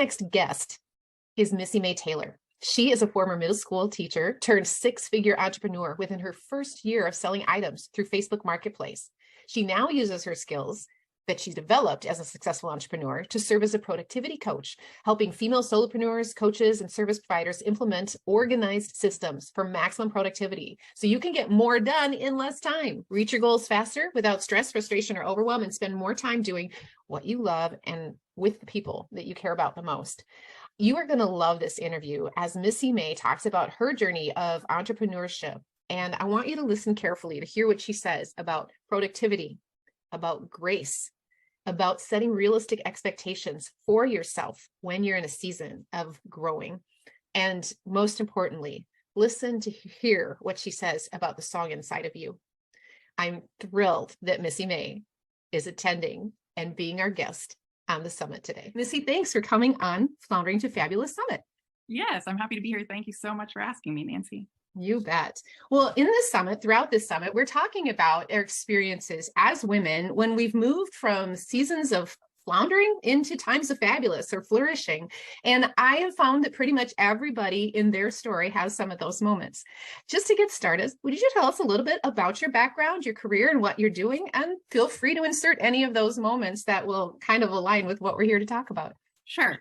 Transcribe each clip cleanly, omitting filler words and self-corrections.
next guest is Missy Mae Taylor. She is a former middle school teacher turned six-figure entrepreneur within her first year of selling items through Facebook Marketplace. She now uses her skills that she developed as a successful entrepreneur to serve as a productivity coach, helping female solopreneurs, coaches, and service providers implement organized systems for maximum productivity so you can get more done in less time, reach your goals faster without stress, frustration, or overwhelm, and spend more time doing what you love and with the people that you care about the most. You are going to love this interview as Missy Mae talks about her journey of entrepreneurship. And I want you to listen carefully to hear what she says about productivity, about grace, about setting realistic expectations for yourself when you're in a season of growing. And most importantly, listen to hear what she says about the song inside of you. I'm thrilled that Missy Mae is attending and being our guest on the summit today. Missy, thanks for coming on Floundering to Fabulous Summit. Yes, I'm happy to be here. Thank you so much for asking me, Nancy. You bet. Well, in this summit, throughout this summit, we're talking about our experiences as women when we've moved from seasons of floundering into times of fabulous or flourishing. And I have found that pretty much everybody in their story has some of those moments. Just to get started, would you tell us a little bit about your background, your career, and what you're doing? And feel free to insert any of those moments that will kind of align with what we're here to talk about. Sure.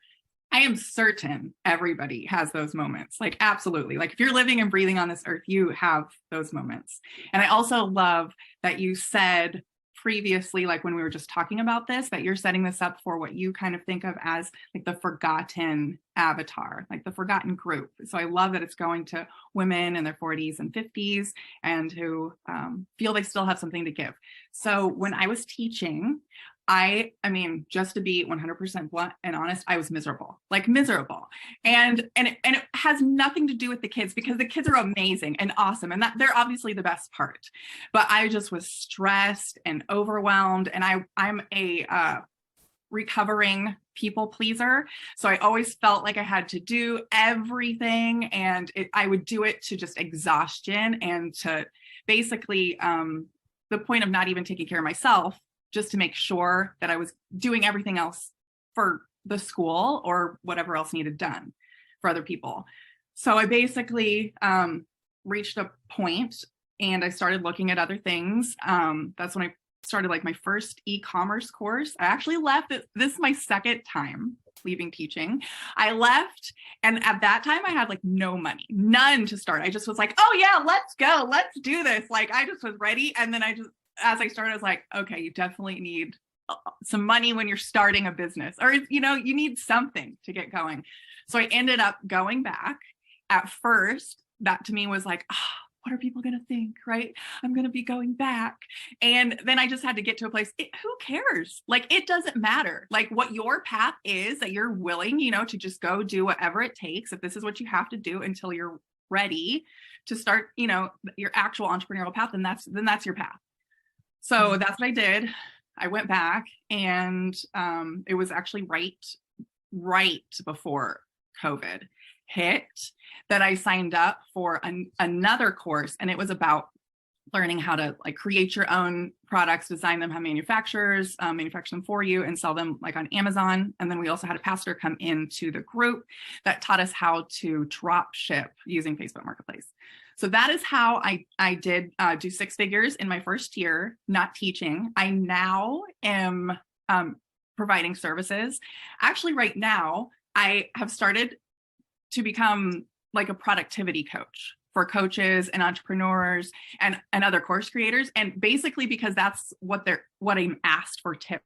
I am certain everybody has those moments. Like, absolutely. Like, if you're living and breathing on this earth, you have those moments. And I also love that you said previously, like when we were just talking about this, that you're setting this up for what you kind of think of as like the forgotten avatar, like the forgotten group. So I love that it's going to women in their 40s and 50s and who feel they still have something to give. So when I was teaching, I mean, just to be 100% blunt and honest, I was miserable. And it has nothing to do with the kids, because the kids are amazing and awesome. And that they're obviously the best part, but I just was stressed and overwhelmed. And I'm a recovering people pleaser. So I always felt like I had to do everything, and I would do it to just exhaustion and to basically the point of not even taking care of myself, just to make sure that I was doing everything else for the school or whatever else needed done for other people. So I basically reached a point and I started looking at other things. That's when I started like my first e-commerce course. I actually left it. This is my second time leaving teaching. I left, and at that time I had like no money, none to start. I just was like, oh yeah, let's go. Let's do this. Like, I just was ready. And then as I started, I was like, okay, you definitely need some money when you're starting a business, or, you need something to get going. So I ended up going back. At first, that to me was like, what are people going to think, right? I'm going to be going back. And then I just had to get to a place, who cares? Like, it doesn't matter. Like, what your path is, that you're willing, to just go do whatever it takes. If this is what you have to do until you're ready to start, your actual entrepreneurial path, then that's your path. So that's what I did. I went back, and it was actually right before COVID hit that I signed up for another course, and it was about learning how to like create your own products, design them, have manufacturers manufacture them for you, and sell them like on Amazon. And then we also had a pastor come into the group that taught us how to drop ship using Facebook Marketplace. So that is how I did do six figures in my first year, not teaching. I now am providing services. Actually, right now, I have started to become like a productivity coach for coaches and entrepreneurs and other course creators. And basically because that's what I'm asked for tips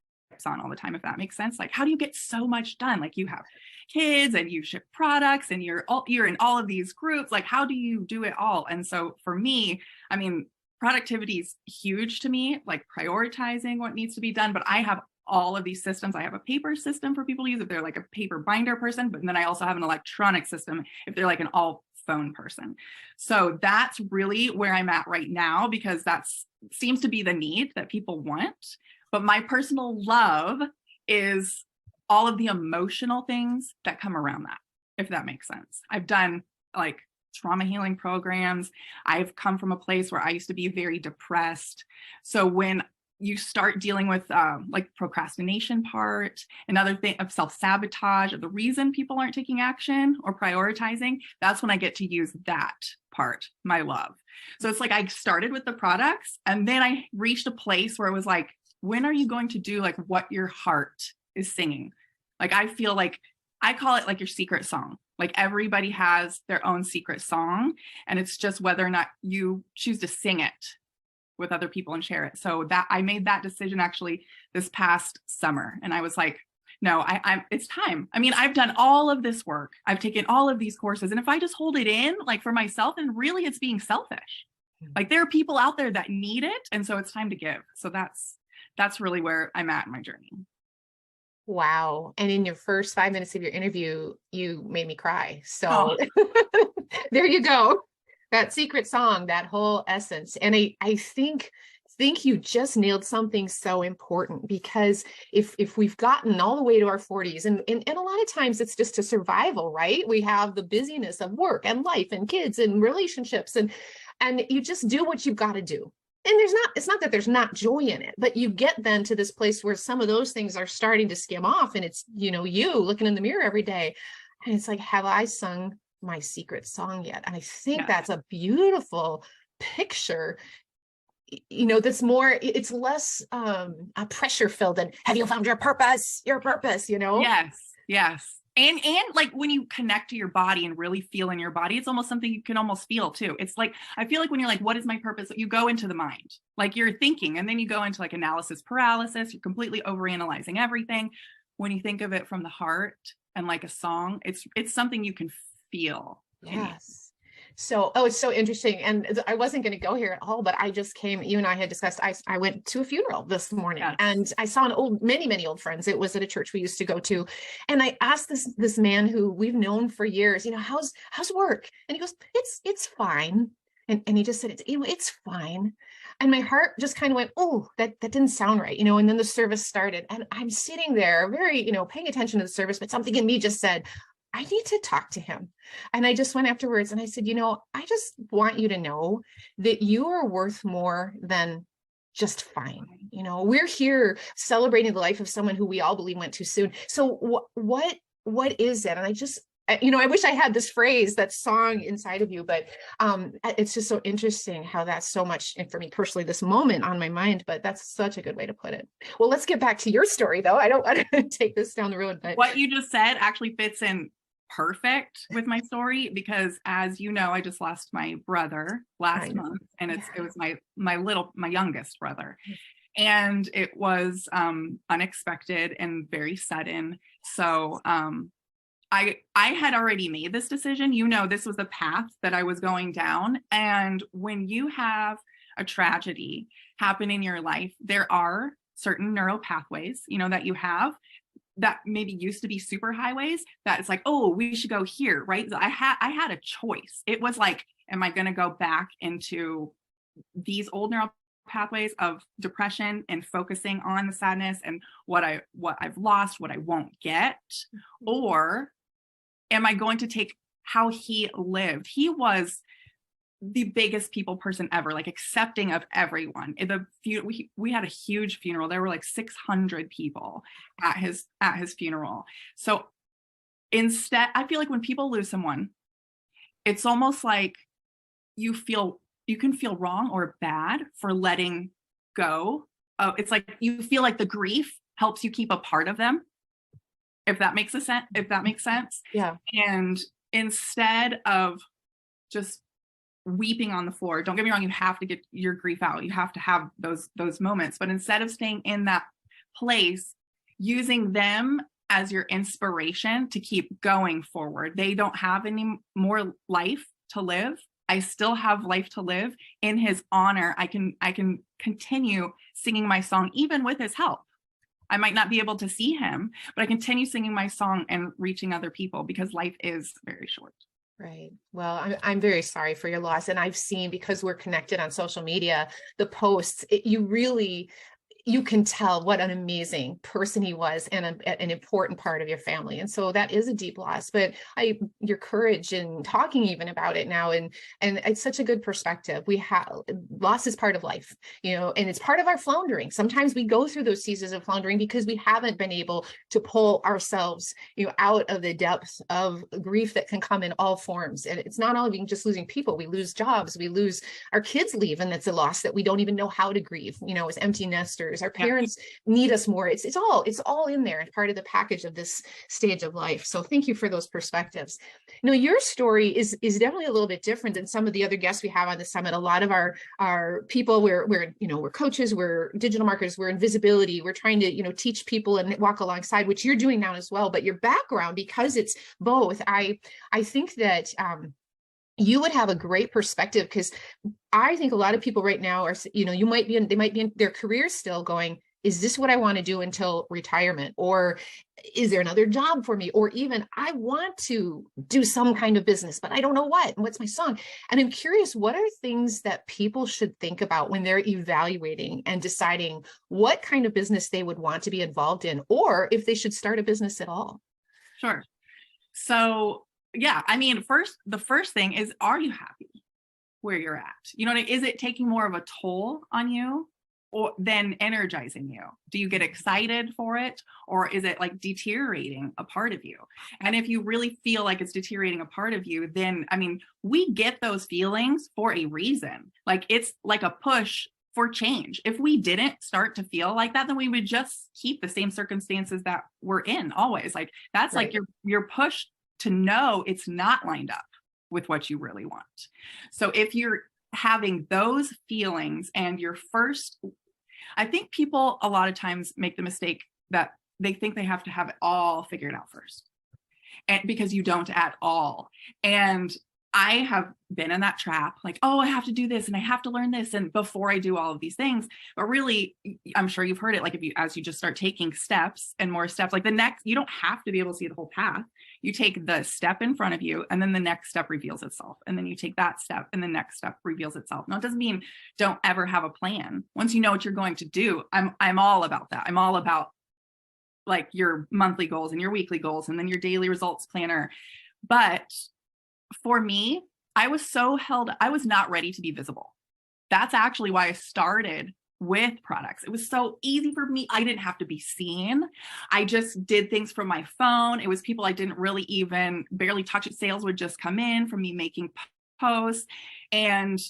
on all the time, if that makes sense. Like, how do you get so much done? Like, you have kids and you ship products and you're in all of these groups. Like, how do you do it all? And so for me, I mean, productivity is huge to me, like prioritizing what needs to be done. But I have all of these systems. I have a paper system for people to use if they're like a paper binder person, but then I also have an electronic system if they're like an all phone person. So that's really where I'm at right now, because that seems to be the need that people want. But my personal love is all of the emotional things that come around that, if that makes sense. I've done like trauma healing programs. I've come from a place where I used to be very depressed. So when you start dealing with like procrastination part, another thing of self-sabotage, of the reason people aren't taking action or prioritizing, that's when I get to use that part, my love. So it's like I started with the products, and then I reached a place where it was like, when are you going to do like what your heart is singing? Like, I feel like I call it like your secret song. Like, everybody has their own secret song, and it's just whether or not you choose to sing it with other people and share it. So that I made that decision actually this past summer, and I was like, no, it's time. I mean, I've done all of this work. I've taken all of these courses, and if I just hold it in like for myself, and really it's being selfish. Like, there are people out there that need it, and so it's time to give. So that's really where I'm at in my journey. Wow. And in your first 5 minutes of your interview, you made me cry. So there you go. That secret song, that whole essence. And I think you just nailed something so important, because if we've gotten all the way to our 40s, and a lot of times it's just a survival, right? We have the busyness of work and life and kids and relationships, and you just do what you've got to do. And it's not that there's not joy in it, but you get then to this place where some of those things are starting to skim off, and it's, you looking in the mirror every day, and it's like, have I sung my secret song yet? And I think that's a beautiful picture, that's more, it's less pressure filled than, have you found your purpose, Yes. And like, when you connect to your body and really feel in your body, it's almost something you can almost feel too. It's like, I feel like when you're like, what is my purpose? You go into the mind, like you're thinking, and then you go into like analysis paralysis. You're completely overanalyzing everything. When you think of it from the heart and like a song, it's something you can feel. Yes. So, it's so interesting. And I wasn't going to go here at all, but I just came, you and I had discussed, I went to a funeral this morning, and I saw many old friends. It was at a church we used to go to. And I asked this man who we've known for years, how's work? And he goes, it's fine. And he just said, it's fine. And my heart just kind of went, oh, that didn't sound right, and then the service started, and I'm sitting there very, paying attention to the service, but something in me just said, I need to talk to him. And I just went afterwards and I said, I just want you to know that you are worth more than just fine. We're here celebrating the life of someone who we all believe went too soon. So what is it? And I just, I wish I had this phrase, that song inside of you, but it's just so interesting how that's so much, and for me personally, this moment on my mind, but that's such a good way to put it. Well, let's get back to your story though. I don't want to take this down the road, but what you just said actually fits in perfect with my story, because as you know, I just lost my brother last month, and it was my youngest brother, and it was unexpected and very sudden. So I had already made this decision. This was the path that I was going down. And when you have a tragedy happen in your life, there are certain neural pathways, that you have that maybe used to be super highways, that it's like, oh, we should go here, right? So I had a choice. It was like, am I going to go back into these old neural pathways of depression and focusing on the sadness and what I've lost, what I won't get, or am I going to take how he lived? He was the biggest people person ever, like accepting of everyone. We had a huge funeral. There were like 600 people at his funeral. So instead, I feel like when people lose someone, it's almost like you can feel wrong or bad for letting go. It's like you feel like the grief helps you keep a part of them, if that makes sense. Yeah. And instead of just weeping on the floor, don't get me wrong, you have to get your grief out, you have to have those moments, but instead of staying in that place, using them as your inspiration to keep going forward. They don't have any more life to live. I still have life to live. In his honor, I can continue singing my song even with his help. I might not be able to see him, but I continue singing my song and reaching other people, because life is very short. Right. Well, I'm very sorry for your loss. And I've seen, because we're connected on social media, the posts, you can tell what an amazing person he was and an important part of your family. And so that is a deep loss, but your courage in talking even about it now, and it's such a good perspective. We have loss is part of life, and it's part of our floundering. Sometimes we go through those seasons of floundering because we haven't been able to pull ourselves, out of the depths of grief that can come in all forms. And it's not only just losing people, we lose jobs, we lose our kids leave, and that's a loss that we don't even know how to grieve, as empty nesters. Our parents need us more. It's all in there and part of the package of this stage of life. So thank you for those perspectives. Your story is definitely a little bit different than some of the other guests we have on the summit. A lot of our people, we're coaches, we're digital marketers, we're in visibility, we're trying to teach people and walk alongside, which you're doing now as well. But your background, because it's both, I think that you would have a great perspective, because I think a lot of people right now are, they might be in their careers still going, is this what I want to do until retirement? Or is there another job for me? Or even I want to do some kind of business, but I don't know what, and what's my song? And I'm curious, what are things that people should think about when they're evaluating and deciding what kind of business they would want to be involved in, or if they should start a business at all? Sure. So yeah, I mean, the first thing is, are you happy where you're at? Is it taking more of a toll on you or than energizing you? Do you get excited for it, or is it like deteriorating a part of you? And if you really feel like it's deteriorating a part of you, then, I mean, we get those feelings for a reason. Like, it's like a push for change. If we didn't start to feel like that, then we would just keep the same circumstances that we're in always. Like, that's right. Like your push to know it's not lined up with what you really want. So if you're having those feelings and I think people a lot of times make the mistake that they think they have to have it all figured out first, and because you don't at all. And I have been in that trap, like, oh, I have to do this and I have to learn this, and before I do all of these things. But really, I'm sure you've heard it, like, as you just start taking steps and more steps, like you don't have to be able to see the whole path. You take the step in front of you, and then the next step reveals itself. And then you take that step, and the next step reveals itself. Now, it doesn't mean don't ever have a plan. Once you know what you're going to do, I'm all about that. I'm all about like your monthly goals and your weekly goals, and then your daily results planner. But for me, I was not ready to be visible. That's actually why I started with products. It was so easy for me. I didn't have to be seen. I just did things from my phone. It was people I didn't really even barely touch it. Sales would just come in from me making posts. And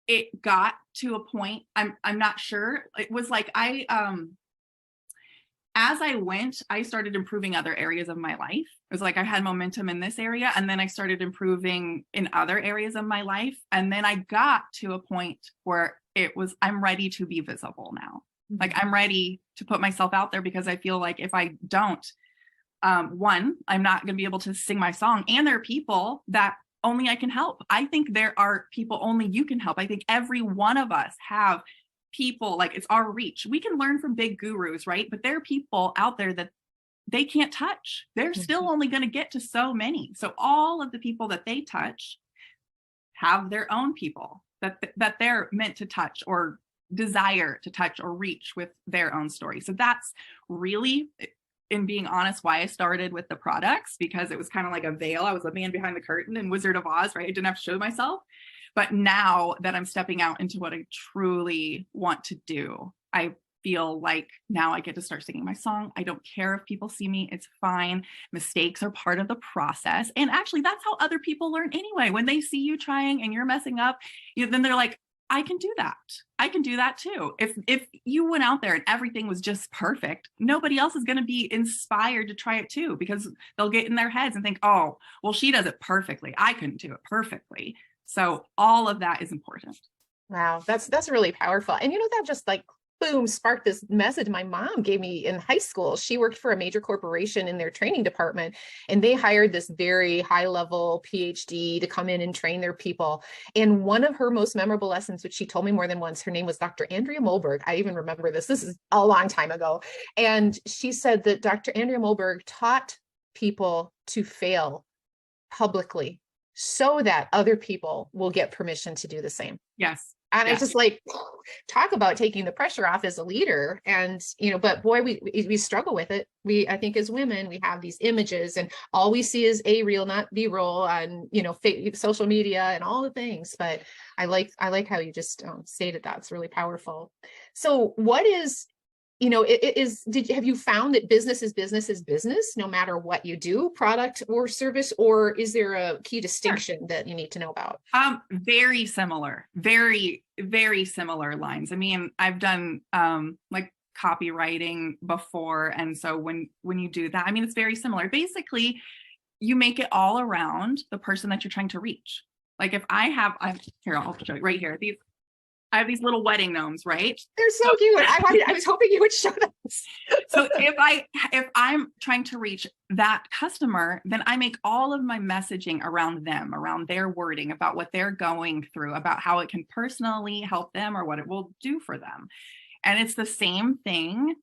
it got to a point, I'm not sure. It was like as I went, I started improving other areas of my life. It was like I had momentum in this area, and then I started improving in other areas of my life. And then I got to a point where I'm ready to be visible now. Mm-hmm. Like, I'm ready to put myself out there, because I feel like if I don't, one, I'm not going to be able to sing my song. And there are people that only I can help. I think there are people only you can help. I think every one of us have people, like, it's our reach. We can learn from big gurus, right? But there are people out there that they can't touch. They're still only going to get to so many. So all of the people that they touch have their own people that they're meant to touch or desire to touch or reach with their own story. So that's really, in being honest, why I started with the products, because it was kind of like a veil. I was a man behind the curtain in Wizard of Oz, right? I didn't have to show myself. But now that I'm stepping out into what I truly want to do, I feel like now I get to start singing my song. I don't care if people see me. It's fine. Mistakes are part of the process. And actually, that's how other people learn anyway. When they see you trying and you're messing up, then they're like, I can do that. I can do that too. If you went out there and everything was just perfect, nobody else is going to be inspired to try it too, because they'll get in their heads and think, oh, well, she does it perfectly. I couldn't do it perfectly. So all of that is important. Wow, that's really powerful. And that just like boom, sparked this message my mom gave me in high school. She worked for a major corporation in their training department, and they hired this very high level PhD to come in and train their people. And one of her most memorable lessons, which she told me more than once, her name was Dr. Andrea Molberg. I even remember this. This is a long time ago. And she said that Dr. Andrea Molberg taught people to fail publicly so that other people will get permission to do the same. Yes. And Yeah. it's just like, talk about taking the pressure off as a leader. And, but boy, we struggle with it. I think as women, we have these images and all we see is a reel, not B-roll on, social media and all the things. But I like how you just stated that. It's really powerful. So what is, have you found that business is business, no matter what you do, product or service, or is there a key distinction that you need to know about? Very similar, very, very similar lines. I mean, I've done like copywriting before. And so when you do that, I mean, it's very similar. Basically, you make it all around the person that you're trying to reach. Like if here, I'll show you right here. I have these little wedding gnomes, right? They're so cute. I was hoping you would show us. So if I'm trying to reach that customer, then I make all of my messaging around them, around their wording, about what they're going through, about how it can personally help them or what it will do for them. And it's the same thing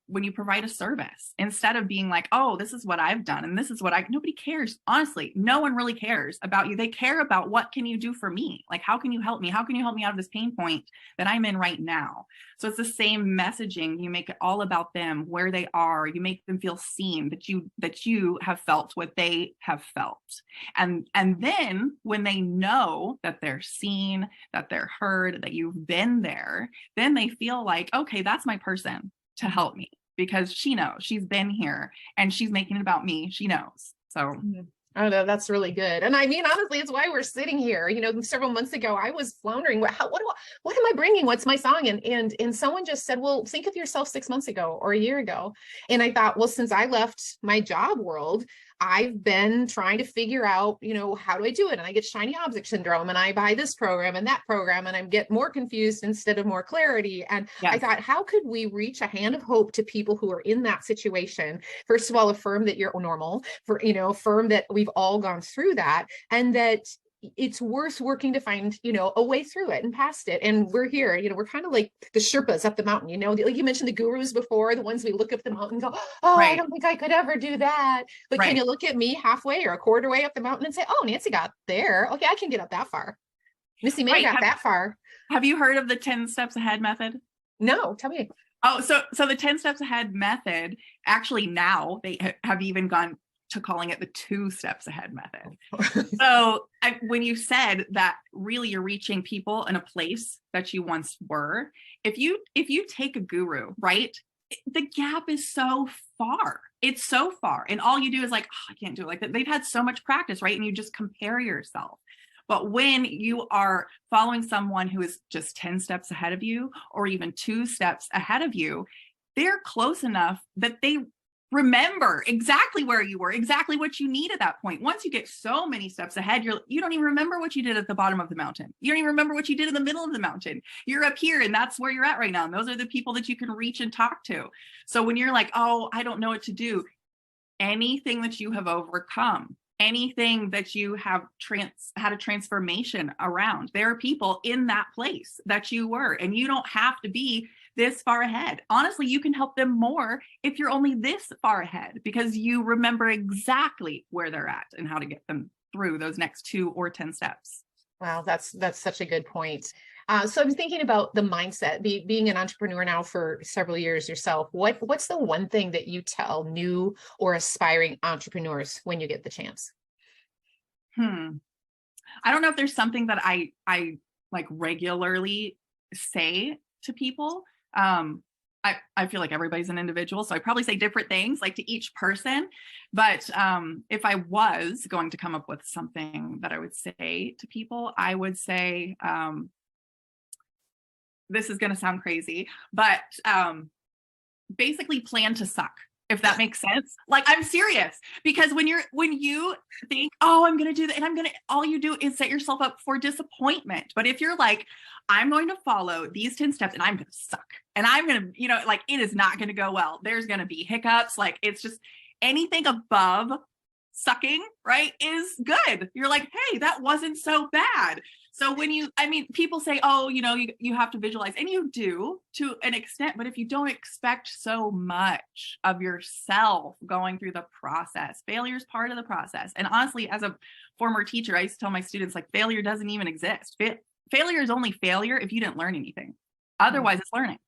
when you provide a service. Instead of being like, oh, this is what I've done and this is what nobody cares. Honestly, no one really cares about you. They care about what can you do for me? Like, how can you help me? How can you help me out of this pain point that I'm in right now? So it's the same messaging. You make it all about them, where they are. You make them feel seen, that you have felt what they have felt. And then when they know that they're seen, that they're heard, that you've been there, then they feel like, okay, that's my person to help me, because she knows, she's been here and she's making it about me. She knows. So oh no, that's really good. And I mean, honestly, it's why we're sitting here. Several months ago, I was floundering. What am I bringing? What's my song? And someone just said, well, think of yourself 6 months ago or a year ago. And I thought, well, since I left my job world, I've been trying to figure out, how do I do it? And I get shiny object syndrome and I buy this program and that program and I get more confused instead of more clarity. And yes. I thought, how could we reach a hand of hope to people who are in that situation? First of all, affirm that you're normal, affirm that we've all gone through that and that it's worth working to find, a way through it and past it. And we're here, we're kind of like the Sherpas up the mountain, like you mentioned the gurus before, the ones we look up the mountain and go, oh, right. I don't think I could ever do that. But right. Can you look at me halfway or a quarter way up the mountain and say, oh, Nancy got there. Okay, I can get up that far. Missy Mae got that far. Have you heard of the 10 steps ahead method? No, tell me. Oh, so the 10 steps ahead method, actually now they have even gone to calling it the 2 steps ahead method. So when you said that really you're reaching people in a place that you once were, if you take a guru, right, the gap is so far. It's so far. And all you do is like, oh, I can't do it like that. They've had so much practice, right? And you just compare yourself. But when you are following someone who is just 10 steps ahead of you or even 2 steps ahead of you, they're close enough that they remember exactly where you were, exactly what you need at that point. Once you get so many steps ahead, you don't even remember what you did at the bottom of the mountain. You don't even remember what you did in the middle of the mountain. You're up here and that's where you're at right now. And those are the people that you can reach and talk to. So when you're like, oh, I don't know what to do, anything that you have overcome, anything that you have had a transformation around, there are people in that place that you were, and you don't have to be this far ahead. Honestly, you can help them more if you're only this far ahead because you remember exactly where they're at and how to get them through those next 2 or 10 steps. Wow, that's such a good point. So I'm thinking about the mindset, being an entrepreneur now for several years yourself. What's the one thing that you tell new or aspiring entrepreneurs when you get the chance? I don't know if there's something that I like regularly say to people. I feel like everybody's an individual, so I probably say different things like to each person. But if I was going to come up with something that I would say to people, I would say, this is going to sound crazy, but basically plan to suck, if that makes sense. Like, I'm serious, because when you think, oh, I'm going to do that, and all you do is set yourself up for disappointment. But if you're like, I'm going to follow these 10 steps and I'm going to suck and I'm going to, like, it is not going to go well. There's going to be hiccups. Like, it's just anything above sucking, right, is good. You're like, hey, that wasn't so bad. So people say, oh, you have to visualize, and you do to an extent, but if you don't expect so much of yourself going through the process, failure is part of the process. And honestly, as a former teacher, I used to tell my students, like, failure doesn't even exist. failure is only failure if you didn't learn anything. Otherwise, it's learning,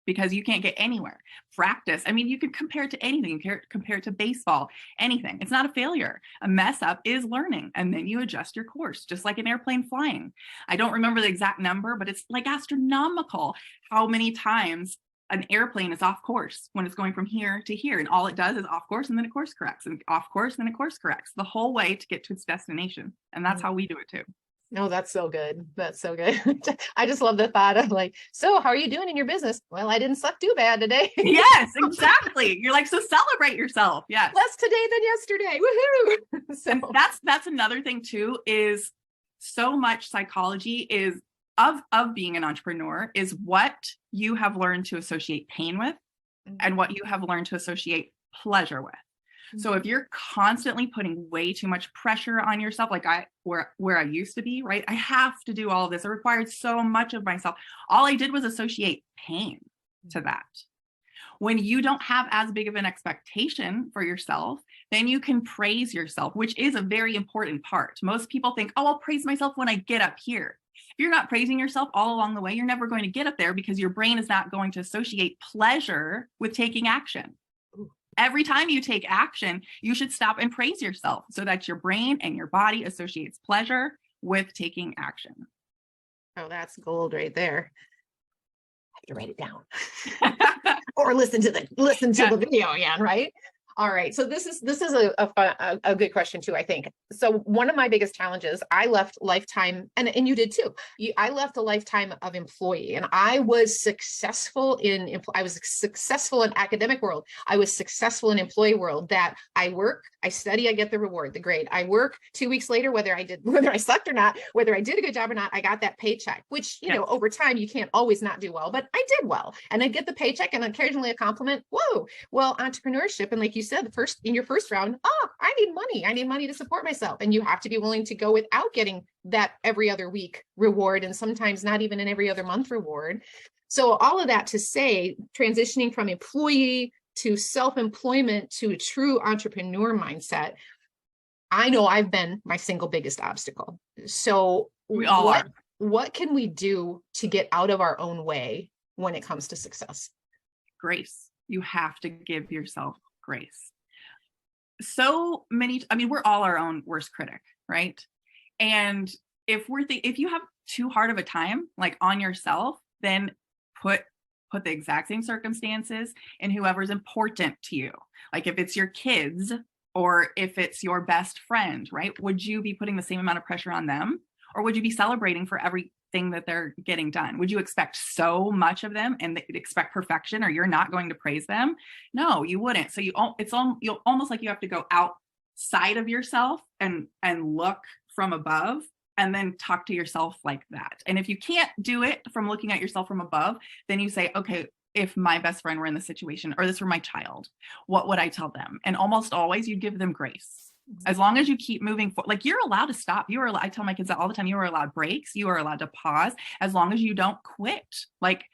because you can't get anywhere. Practice. I mean, you can compare it to anything. You can compare it to baseball, anything. It's not a failure. A mess up is learning. And then you adjust your course, just like an airplane flying. I don't remember the exact number, but it's like astronomical how many times an airplane is off course when it's going from here to here. And all it does is off course, and then it course corrects, and off course, and then it course corrects the whole way to get to its destination. And that's how we do it too. No, that's so good. That's so good. I just love the thought of like, so how are you doing in your business? Well, I didn't suck too bad today. Yes, exactly. You're like, so celebrate yourself. Yes. Less today than yesterday. Woohoo. So And that's another thing too, is so much psychology is of being an entrepreneur is what you have learned to associate pain with and what you have learned to associate pleasure with. So if you're constantly putting way too much pressure on yourself, like where I used to be, right? I have to do all of this. It required so much of myself. All I did was associate pain to that. When you don't have as big of an expectation for yourself, then you can praise yourself, which is a very important part. Most people think, oh, I'll praise myself when I get up here. If you're not praising yourself all along the way, you're never going to get up there, because your brain is not going to associate pleasure with taking action. Every time you take action, you should stop and praise yourself so that your brain and your body associates pleasure with taking action. Oh, that's gold right there. I have to write it down or listen to the video again, right? All right. So this is a good question too, I think. So one of my biggest challenges, I left lifetime, and you did too. I left a lifetime of employee, and I was successful in academic world. I was successful in employee world, that I work, I study, I get the reward, the grade. I work 2 weeks later, whether I sucked or not, whether I did a good job or not, I got that paycheck, which, you know, over time, you can't always not do well, but I did well. And I get the paycheck and occasionally a compliment. Whoa. Well, entrepreneurship, and like you said, in your first round, I need money to support myself. And you have to be willing to go without getting that every other week reward, and sometimes not even an every other month reward. So all of that to say, transitioning from employee to self-employment to a true entrepreneur mindset, I know I've been my single biggest obstacle. So we all are. What can we do to get out of our own way when it comes to success? Grace. You have to give yourself grace. So many, I mean, we're all our own worst critic, right? And if you have too hard of a time, like on yourself, then put the exact same circumstances in whoever's important to you. Like if it's your kids or if it's your best friend, right? Would you be putting the same amount of pressure on them? Or would you be celebrating for everything that they're getting done? Would you expect so much of them and expect perfection, or you're not going to praise them? No, you wouldn't. So you'll almost like you have to go outside of yourself and look from above, and then talk to yourself like that. And if you can't do it from looking at yourself from above, then you say, okay, if my best friend were in this situation, or this were my child, what would I tell them? And almost always you give them grace. As long as you keep moving forward, like you're allowed to stop. I tell my kids that all the time. You are allowed breaks. You are allowed to pause, as long as you don't quit. Like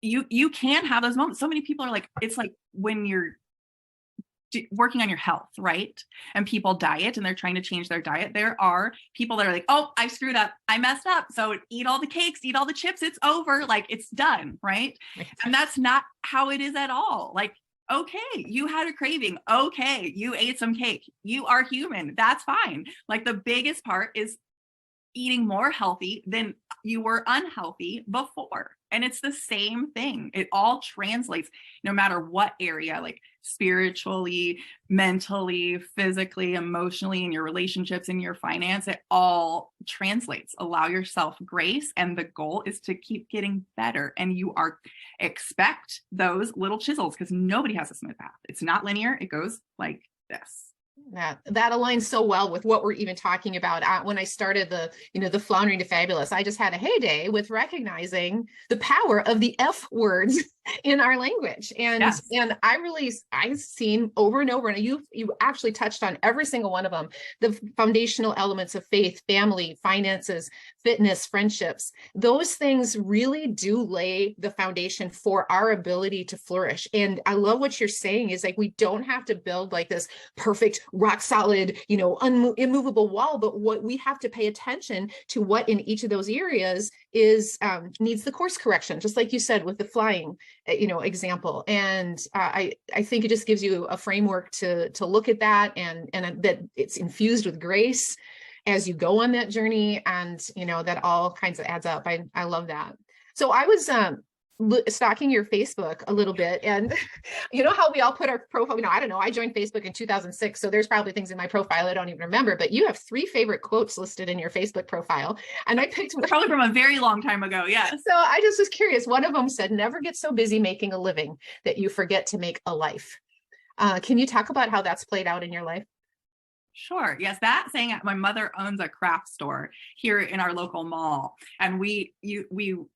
you can have those moments. So many people are like, it's like when you're working on your health, right? And people diet and they're trying to change their diet. There are people that are like, oh, I screwed up. I messed up. So eat all the cakes, eat all the chips. It's over. Like it's done. Right. And that's not how it is at all. Like, okay, you had a craving. Okay, you ate some cake. You are human. That's fine. Like the biggest part is eating more healthy than you were unhealthy before. And it's the same thing. It all translates no matter what area, like spiritually, mentally, physically, emotionally, in your relationships, in your finance, it all translates. Allow yourself grace. And the goal is to keep getting better. And expect those little chisels, because nobody has a smooth path. It's not linear. It goes like this. That aligns so well with what we're even talking about. When I started the Floundering to Fabulous, I just had a heyday with recognizing the power of the F words in our language. And Yes. I've seen over and over, and you actually touched on every single one of them, the foundational elements of faith, family, finances, fitness, friendships. Those things really do lay the foundation for our ability to flourish. And I love what you're saying is like, we don't have to build like this perfect, rock solid, immovable wall, but what we have to pay attention to what in each of those areas is needs the course correction, just like you said with the flying example. And I think it just gives you a framework to look at that, and that it's infused with grace as you go on that journey, and that all kinds of adds up. I love that. So I was stalking your Facebook a little bit, and you know how we all put our profile, I don't know, I joined Facebook in 2006, so there's probably things in my profile I don't even remember, but you have 3 favorite quotes listed in your Facebook profile, and I picked probably from a very long time ago. Yes. So I just was curious. One of them said, "Never get so busy making a living that you forget to make a life." Can you talk about how that's played out in your life? Sure. Yes. That saying, my mother owns a craft store here in our local mall. And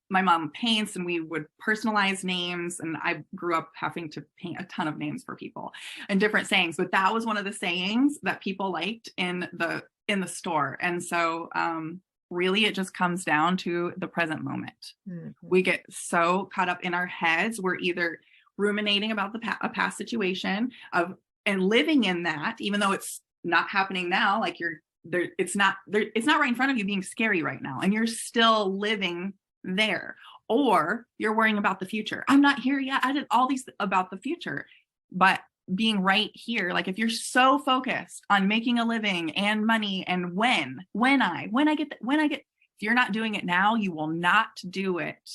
my mom paints, and we would personalize names. And I grew up having to paint a ton of names for people and different sayings. But that was one of the sayings that people liked in the store. And so really, it just comes down to the present moment. Mm-hmm. We get so caught up in our heads. We're either ruminating about a past situation and living in that, even though it's not happening now, like it's not right in front of you, being scary right now, and you're still living there. Or you're worrying about the future. I'm not here yet. I did all these about the future, but being right here, like if you're so focused on making a living and money and when I get, if you're not doing it now, you will not do it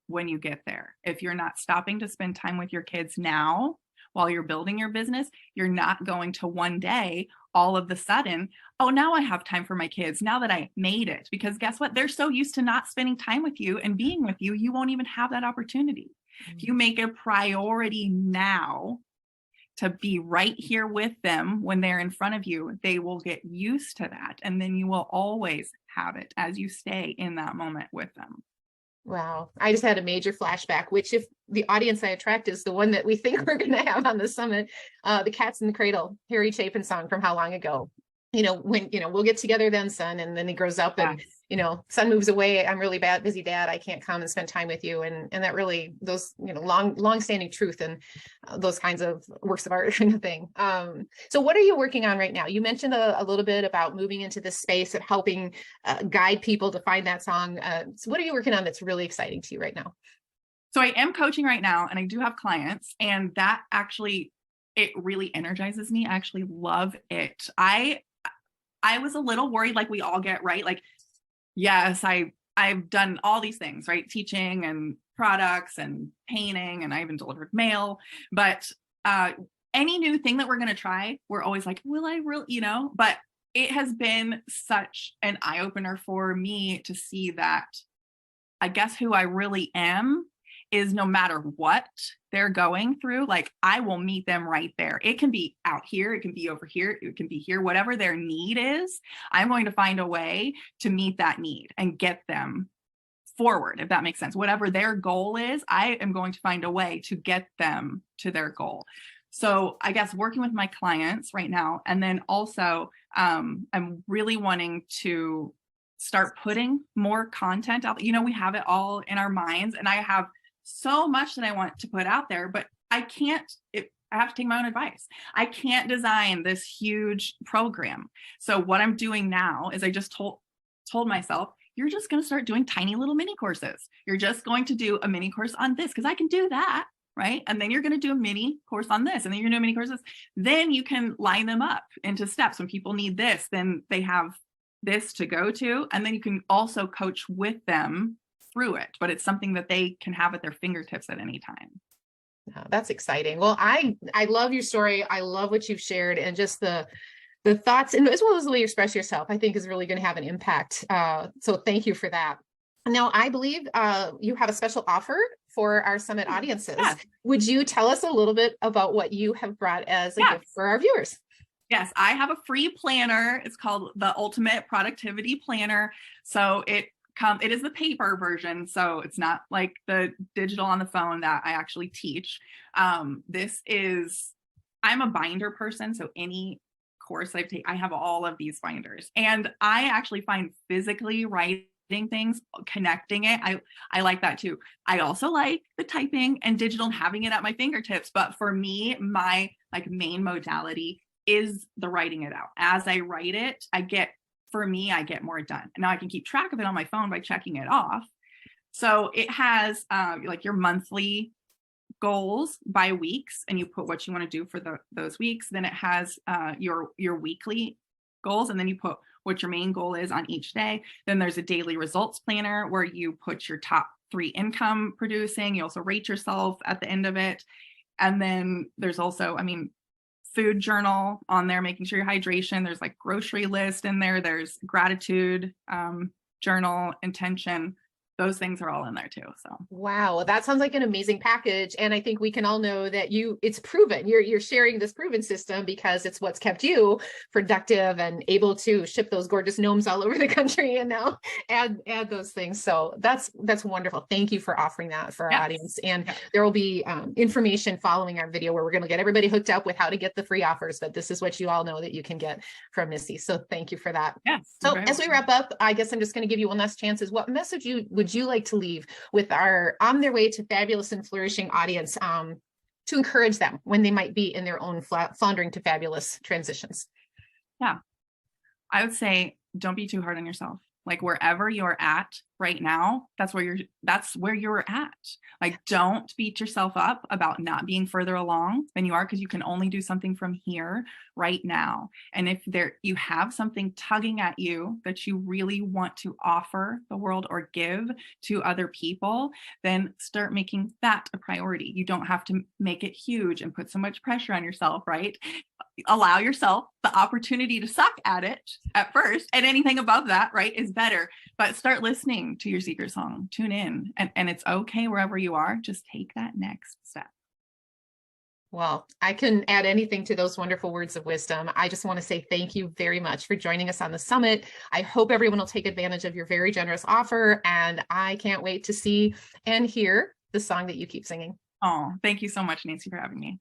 when you get there. If you're not stopping to spend time with your kids now while you're building your business, you're not going to one day all of a sudden, oh, now I have time for my kids now that I made it. Because guess what? They're so used to not spending time with you and being with you, you won't even have that opportunity. Mm-hmm. If you make a priority now to be right here with them when they're in front of you, they will get used to that. And then you will always have it as you stay in that moment with them. Wow. I just had a major flashback, which if the audience I attract is the one that we think we're going to have on the summit, the Cats in the Cradle, Harry Chapin song from how long ago? When, we'll get together then, son. And then he grows up and, son moves away. I'm really busy dad. I can't come and spend time with you. And that really, those, long-standing truth and those kinds of works of art kind of thing. So what are you working on right now? You mentioned a little bit about moving into this space of helping guide people to find that song. So what are you working on that's really exciting to you right now? So I am coaching right now, and I do have clients, and that actually, it really energizes me. I actually love it. I was a little worried, like we all get, right? Like, yes, I've done all these things, right? Teaching and products and painting, and I even delivered mail. But any new thing that we're going to try, we're always like, will I really, but it has been such an eye-opener for me to see that I guess who I really am is no matter what they're going through, like I will meet them right there. It can be out here, it can be over here, it can be here, whatever their need is, I'm going to find a way to meet that need and get them forward, if that makes sense. Whatever their goal is, I am going to find a way to get them to their goal. So I guess working with my clients right now, and then also I'm really wanting to start putting more content out. We have it all in our minds, and I have so much that I want to put out there, but I can't, I have to take my own advice. I can't design this huge program. So what I'm doing now is I just told myself, you're just going to start doing tiny little mini courses. You're just going to do a mini course on this because I can do that, right? And then you're going to do a mini course on this, and then you're going to do mini courses. Then you can line them up into steps. When people need this, then they have this to go to, and then you can also coach with them through it, but it's something that they can have at their fingertips at any time. Oh, that's exciting. Well, I love your story. I love what you've shared, and just the thoughts, and as well as the way you express yourself, I think is really going to have an impact. So thank you for that. Now, I believe you have a special offer for our summit audiences. Yes. Would you tell us a little bit about what you have brought as a gift for our viewers? Yes, I have a free planner. It's called the Ultimate Productivity Planner. So it it is the paper version, so it's not like the digital on the phone that I actually teach. This is, I'm a binder person, so any course I've taken, I have all of these binders, and I actually find physically writing things, connecting it, I like that too. I also like the typing and digital and having it at my fingertips, but for me, my like main modality is the writing it out. As I write it, I get more done. And now I can keep track of it on my phone by checking it off. So it has like your monthly goals by weeks, and you put what you want to do for those weeks. Then it has your weekly goals, and then you put what your main goal is on each day. Then there's a daily results planner where you put your top 3 income producing. You also rate yourself at the end of it. And then there's also, food journal on there, making sure your hydration. There's like grocery list in there. There's gratitude journal, intention. Those things are all in there too. So wow, that sounds like an amazing package. And I think we can all know that it's proven. You're sharing this proven system because it's what's kept you productive and able to ship those gorgeous gnomes all over the country and now add those things. So that's wonderful. Thank you for offering that for our audience. And there will be information following our video where we're going to get everybody hooked up with how to get the free offers. But this is what you all know that you can get from Missy. So thank you for that. Yes. So as we wrap up, I guess I'm just going to give you one last chance. What message would you like to leave with our on their way to fabulous and flourishing audience to encourage them when they might be in their own floundering to fabulous transitions? Yeah, I would say don't be too hard on yourself. Like wherever you're at right now, that's where you're at. Like don't beat yourself up about not being further along than you are, because you can only do something from here right now. And if you have something tugging at you that you really want to offer the world or give to other people, then start making that a priority. You don't have to make it huge and put so much pressure on yourself, right? Allow yourself the opportunity to suck at it at first, and anything above that, right, is better. But start listening to your secret song, tune in, and it's okay wherever you are. Just take that next step. Well, I couldn't add anything to those wonderful words of wisdom. I just want to say thank you very much for joining us on the summit. I hope everyone will take advantage of your very generous offer, and I can't wait to see and hear the song that you keep singing. Oh, thank you so much, Nancy, for having me.